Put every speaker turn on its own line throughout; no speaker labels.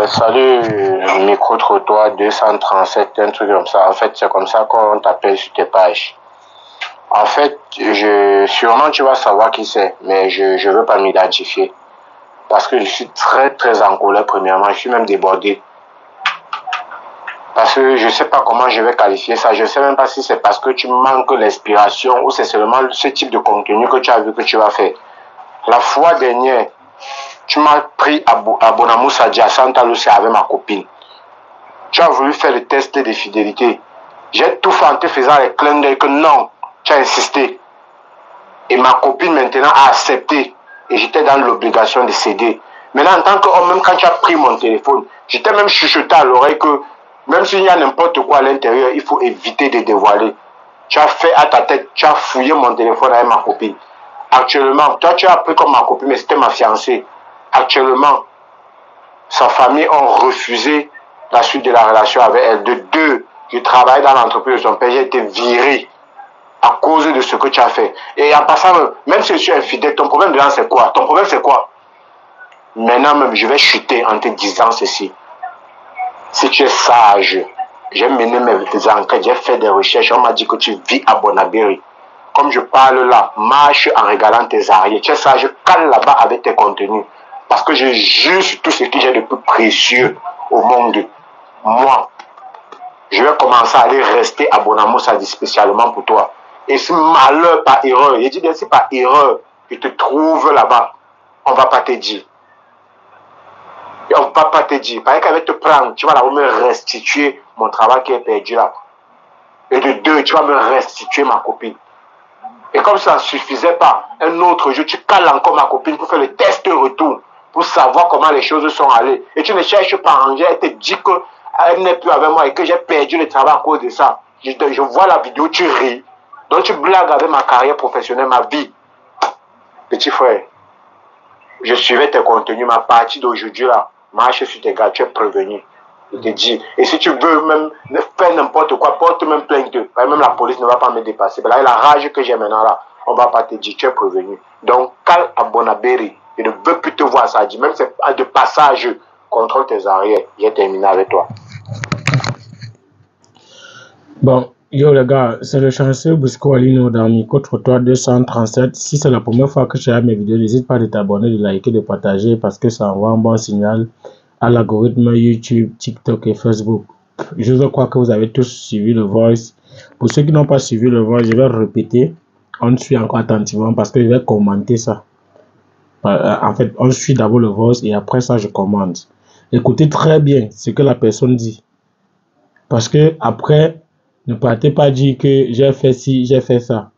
Salut, micro-trottoir 237, un truc comme ça. En fait, c'est comme ça qu'on t'appelle sur tes pages. En fait, sûrement tu vas savoir qui c'est, mais je veux pas m'identifier. Parce que je suis très très en colère premièrement, je suis même débordé. Parce que je sais pas comment je vais qualifier ça, je sais même pas si c'est parce que tu manques l'inspiration ou c'est seulement ce type de contenu que tu as vu que tu vas faire. La fois dernière, tu m'as pris à Bonamoussa à Santa Lucia avec ma copine. Tu as voulu faire le test de fidélité. J'ai tout fait en te faisant les clins d'œil que non, tu as insisté. Et ma copine maintenant a accepté. Et j'étais dans l'obligation de céder. Maintenant, en tant qu'homme, même quand tu as pris mon téléphone, j'étais même chuchoté à l'oreille que même s'il y a n'importe quoi à l'intérieur, il faut éviter de dévoiler. Tu as fait à ta tête, tu as fouillé mon téléphone avec ma copine. Actuellement, toi tu as pris comme ma copine, mais c'était ma fiancée. Actuellement, sa famille ont refusé la suite de la relation avec elle. De deux, je travaille dans l'entreprise de son père, j'ai été viré à cause de ce que tu as fait. Et en passant, même si je suis infidèle, ton problème dedans c'est quoi? Ton problème c'est quoi? Maintenant même, je vais chuter en te disant ceci. Si tu es sage, j'ai mené mes enquêtes, j'ai fait des recherches, on m'a dit que tu vis à Bonabéry. Comme je parle là, marche en regalant tes arrières. Tu es sage, cale là-bas avec tes contenus. Parce que je jure sur tout ce que j'ai de plus précieux au monde. Moi, je vais commencer à aller rester à Bonamoussa spécialement pour toi. Et si malheur par erreur, je dis bien si par erreur, je te trouve là-bas, on ne va pas te dire. Et on ne va pas te dire. Parce qu'elle va te prendre, tu vas là me restituer mon travail qui est perdu là. Et de deux, tu vas me restituer ma copine. Et comme ça ne suffisait pas, un autre jour, tu cales encore ma copine pour faire le test retour, pour savoir comment les choses sont allées. Et tu ne cherches pas à ranger, elle te dit qu'elle n'est plus avec moi et que j'ai perdu le travail à cause de ça. Je vois la vidéo, tu ris. Donc tu blagues avec ma carrière professionnelle, ma vie. Petit frère, je suivais tes contenus, ma partie d'aujourd'hui là, marche sur tes gars, tu es prévenu. Je te dis. Et si tu veux même faire n'importe quoi, porte même plainte. Même la police ne va pas me dépasser. Mais là, la rage que j'ai maintenant là, on ne va pas te dire, tu es prévenu. Donc, cale à Bonabéry. Je ne veux plus te voir ça. Même si c'est de passage, contrôle tes arrières. J'ai terminé avec toi.
Bon, yo les gars, c'est le chanceux Busco Alino dans Micro-trottoir 237. Si c'est la première fois que tu as mes vidéos, n'hésite pas de t'abonner, de liker, de partager parce que ça envoie un bon signal à l'algorithme YouTube, TikTok et Facebook. Je crois que vous avez tous suivi le voice. Pour ceux qui n'ont pas suivi le voice, je vais répéter. On suit encore attentivement parce que je vais commenter ça. En fait, on suit d'abord le voice et après ça, je commente. Écoutez très bien ce que la personne dit. Parce que après, ne partez pas dire que j'ai fait ci, j'ai fait ça.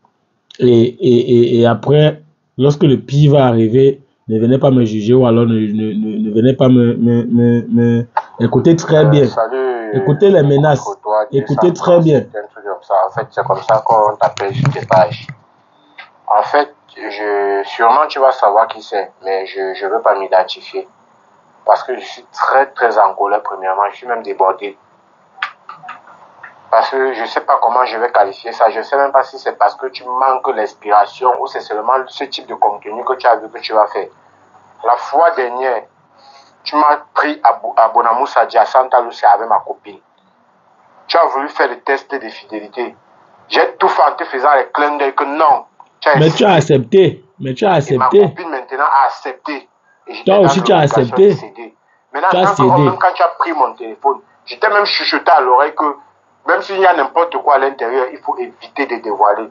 Et après, lorsque le pire va arriver, ne venez pas me juger ou alors ne venez pas me... Écoutez très bien.
Salut,
écoutez les menaces. Écoutez très bien.
Un truc comme ça. En fait, c'est comme ça qu'on t'appelle sur tes pages. En fait, sûrement tu vas savoir qui c'est, mais je veux pas m'identifier. Parce que je suis très très en colère premièrement, je suis même débordé. Parce que je sais pas comment je vais qualifier ça, je sais même pas si c'est parce que tu manques l'inspiration ou c'est seulement ce type de contenu que tu as vu que tu vas faire. La fois dernière, tu m'as pris à Bonamoussa à Santa Lucia avec ma copine. Tu as voulu faire le test de fidélité. J'ai tout fait en te faisant les clins d'œil que non.
Mais tu as accepté. Mais tu as accepté.
Et ma copine maintenant a accepté. Et
toi aussi tu as accepté.
Maintenant, même quand tu as pris mon téléphone, j'étais même chuchoté à l'oreille que même s'il y a n'importe quoi à l'intérieur, il faut éviter de dévoiler.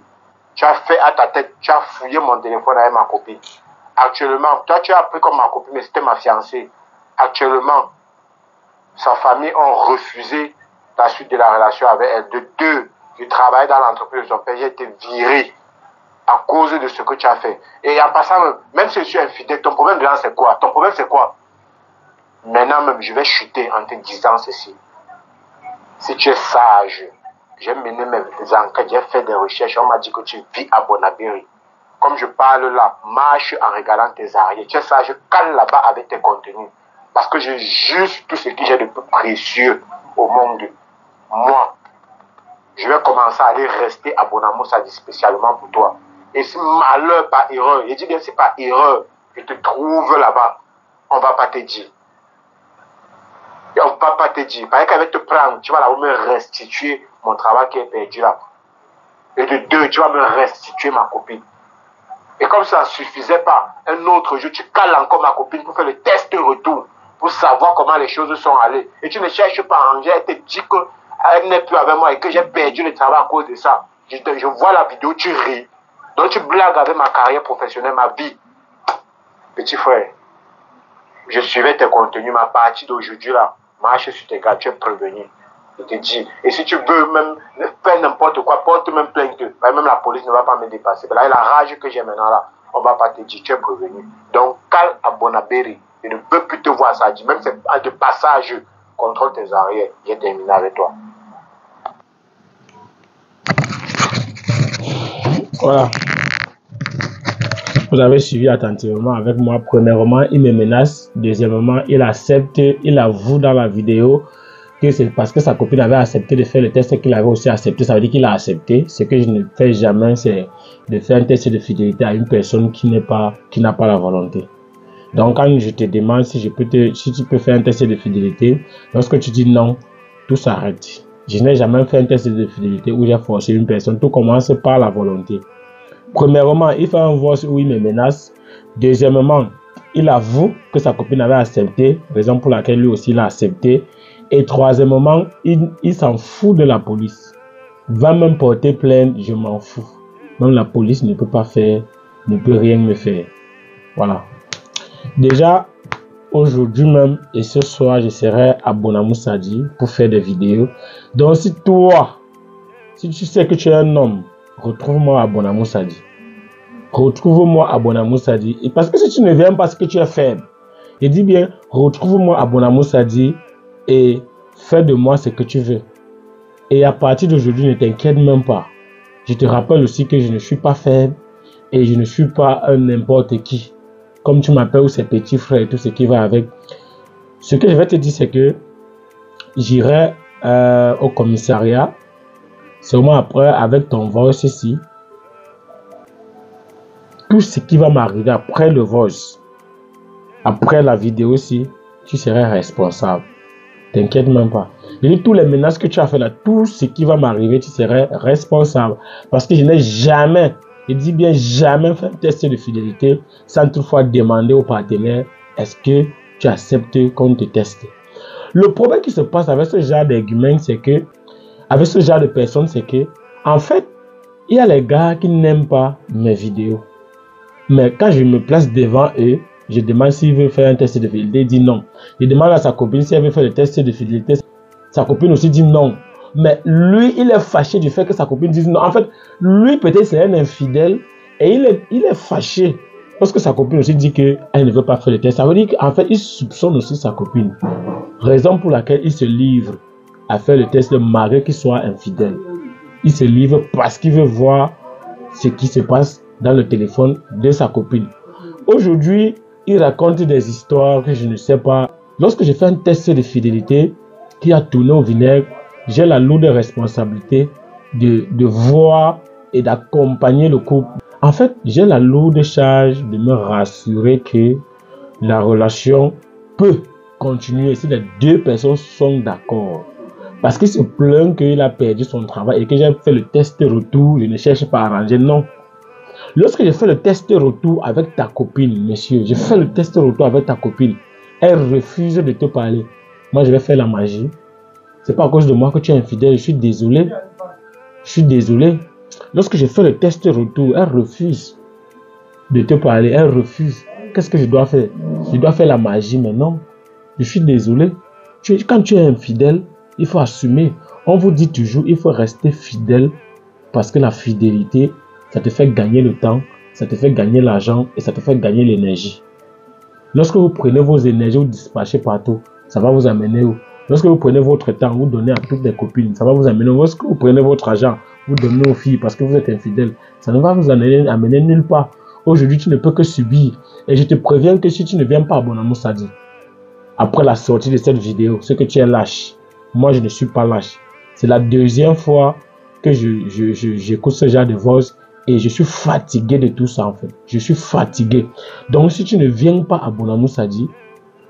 Tu as fait à ta tête, tu as fouillé mon téléphone avec ma copine. Actuellement, toi tu as pris comme ma copine, mais c'était ma fiancée. Actuellement, sa famille ont refusé la suite de la relation avec elle. De deux, je travaille dans l'entreprise de son père, j'ai été viré à cause de ce que tu as fait. Et en passant, même si je suis infidèle, ton problème dedans c'est quoi? Ton problème c'est quoi? Maintenant même, je vais chuter en te disant ceci. Si tu es sage, j'ai mené mes enquêtes, j'ai fait des recherches, on m'a dit que tu vis à Bonabéry. Comme je parle là, marche en regalant tes arrières. Tu es sage, cale là-bas avec tes contenus. Parce que je jure sur tout ce que j'ai de plus précieux au monde. Moi, je vais commencer à aller rester à Bonamoussa spécialement pour toi. Et si malheur par erreur, je dis bien si par erreur, je te trouve là-bas, on ne va pas te dire. va pas te dire. Parce qu'elle va te prendre, tu vas là me restituer mon travail qui est perdu là. Et de deux, tu vas me restituer ma copine. Et comme ça ne suffisait pas, un autre jour, tu cales encore ma copine pour faire le test retour, pour savoir comment les choses sont allées. Et tu ne cherches pas à ranger, elle te dit qu'elle n'est plus avec moi et que j'ai perdu le travail à cause de ça. Je vois la vidéo, tu ris. Donc tu blagues avec ma carrière professionnelle, ma vie. Petit frère, je suivais tes contenus, ma partie d'aujourd'hui là, marche sur tes gars, tu es prévenu. Je te dis, et si tu veux même faire n'importe quoi, porte même plainte, même la police ne va pas me dépasser. Là, la rage que j'ai maintenant là, on ne va pas te dire, tu es prévenu. Donc, calme à Bonabéry, je ne peux plus te voir ça. Même c'est de passage, contrôle tes arrières, j'ai terminé avec toi.
Voilà. Vous avez suivi attentivement avec moi. Premièrement, il me menace. Deuxièmement, il accepte, il avoue dans la vidéo que c'est parce que sa copine avait accepté de faire le test qu'il avait aussi accepté. Ça veut dire qu'il a accepté. Ce que je ne fais jamais, c'est de faire un test de fidélité à une personne qui n'a pas la volonté. Donc, quand je te demande si tu peux faire un test de fidélité, lorsque tu dis non, tout s'arrête. Je n'ai jamais fait un test de fidélité où j'ai forcé une personne. Tout commence par la volonté. Premièrement, il fait un voice où il me menace. Deuxièmement, il avoue que sa copine avait accepté, raison pour laquelle lui aussi l'a accepté. Et troisièmement, il s'en fout de la police. Va même porter plainte, je m'en fous. Même la police ne peut rien me faire. Voilà. Déjà, aujourd'hui même et ce soir, je serai à Bonamou Sadi pour faire des vidéos. Donc, si tu sais que tu es un homme, retrouve-moi à Bonamou Sadi. Retrouve-moi à Bonamou Sadi. Et parce que si tu ne viens pas parce que tu es faible, je dis bien, retrouve-moi à Bonamou Sadi et fais de moi ce que tu veux. Et à partir d'aujourd'hui, ne t'inquiète même pas. Je te rappelle aussi que je ne suis pas faible et je ne suis pas un n'importe qui. Comme tu m'appelles ou ses petits frères et tout ce qui va avec. Ce que je vais te dire, c'est que j'irai au commissariat. Seulement après, avec ton voice ici, tout ce qui va m'arriver après le voice, après la vidéo ici, tu serais responsable. T'inquiète même pas. Je dis, tous les menaces que tu as fait là, tout ce qui va m'arriver, tu serais responsable. Parce que je n'ai jamais, je dis bien jamais fait un test de fidélité sans toutefois demander au partenaire, est-ce que tu acceptes qu'on te teste? Le problème qui se passe avec ce genre d'argument, c'est que avec ce genre de personnes, c'est que, en fait, il y a les gars qui n'aiment pas mes vidéos. Mais quand je me place devant eux, je demande s'il veut faire un test de fidélité, il dit non. Je demande à sa copine si elle veut faire le test de fidélité. Sa copine aussi dit non. Mais lui, il est fâché du fait que sa copine dise non. En fait, lui, peut-être c'est un infidèle et il est fâché parce que sa copine aussi dit qu'elle ne veut pas faire le test. Ça veut dire qu'en fait, il soupçonne aussi sa copine. Raison pour laquelle il se livre à faire le test malgré qu'il soit infidèle. Il se livre parce qu'il veut voir ce qui se passe dans le téléphone de sa copine. Aujourd'hui, il raconte des histoires que je ne sais pas. Lorsque je fais un test de fidélité qui a tourné au vinaigre, j'ai la lourde responsabilité de voir et d'accompagner le couple. En fait, j'ai la lourde charge de me rassurer que la relation peut continuer si les deux personnes sont d'accord. Parce qu'il se plaint qu'il a perdu son travail et que j'ai fait le test retour, je ne cherche pas à arranger, non. Lorsque je fais le test retour avec ta copine, monsieur, je fais le test retour avec ta copine, elle refuse de te parler. Moi, je vais faire la magie. C'est pas à cause de moi que tu es infidèle, je suis désolé. Je suis désolé. Lorsque je fais le test retour, elle refuse de te parler, elle refuse. Qu'est-ce que je dois faire? Je dois faire la magie, mais non. Je suis désolé. Quand tu es infidèle, il faut assumer. On vous dit toujours, il faut rester fidèle parce que la fidélité, ça te fait gagner le temps, ça te fait gagner l'argent et ça te fait gagner l'énergie. Lorsque vous prenez vos énergies, vous dispatchez partout, ça va vous amener où? Lorsque vous prenez votre temps, vous donnez à toutes les copines, ça va vous amener où? Lorsque vous prenez votre argent, vous donnez aux filles parce que vous êtes infidèle, ça ne va vous amener nulle part. Aujourd'hui, tu ne peux que subir. Et je te préviens que si tu ne viens pas à Bonamou Sadi, après la sortie de cette vidéo, c'est que tu es lâche. Moi, je ne suis pas lâche. C'est la deuxième fois que j'écoute ce genre de voix et je suis fatigué de tout ça en fait. Je suis fatigué. Donc, si tu ne viens pas à Bonamou Sadi,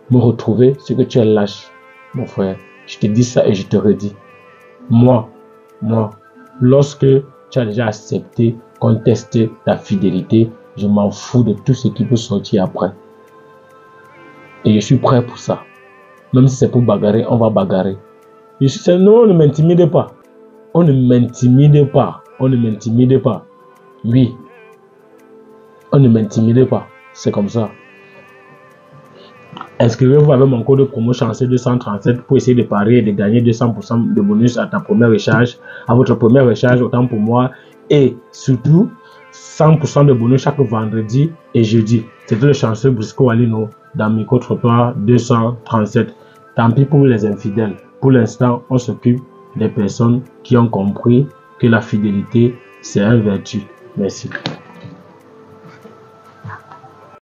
me retrouver, c'est que tu es lâche. mon frère, je te dis ça et je te redis. Moi, lorsque tu as déjà accepté, contesté ta fidélité, je m'en fous de tout ce qui peut sortir après. Et je suis prêt pour ça. Même si c'est pour bagarrer, on va bagarrer. Non, ne m'intimidez pas. On ne m'intimide pas. On ne m'intimide pas. Oui. On ne m'intimide pas. C'est comme ça. Inscrivez-vous avec mon code promo chanceux 237 pour essayer de parier et de gagner 200% de bonus à ta première recharge, à votre première recharge, autant pour moi. Et surtout, 100% de bonus chaque vendredi et jeudi. C'était le chanceux Bosco Alino dans micro-trottoir 237. Tant pis pour les infidèles. Pour l'instant, on s'occupe des personnes qui ont compris que la fidélité, c'est un vertu. Merci.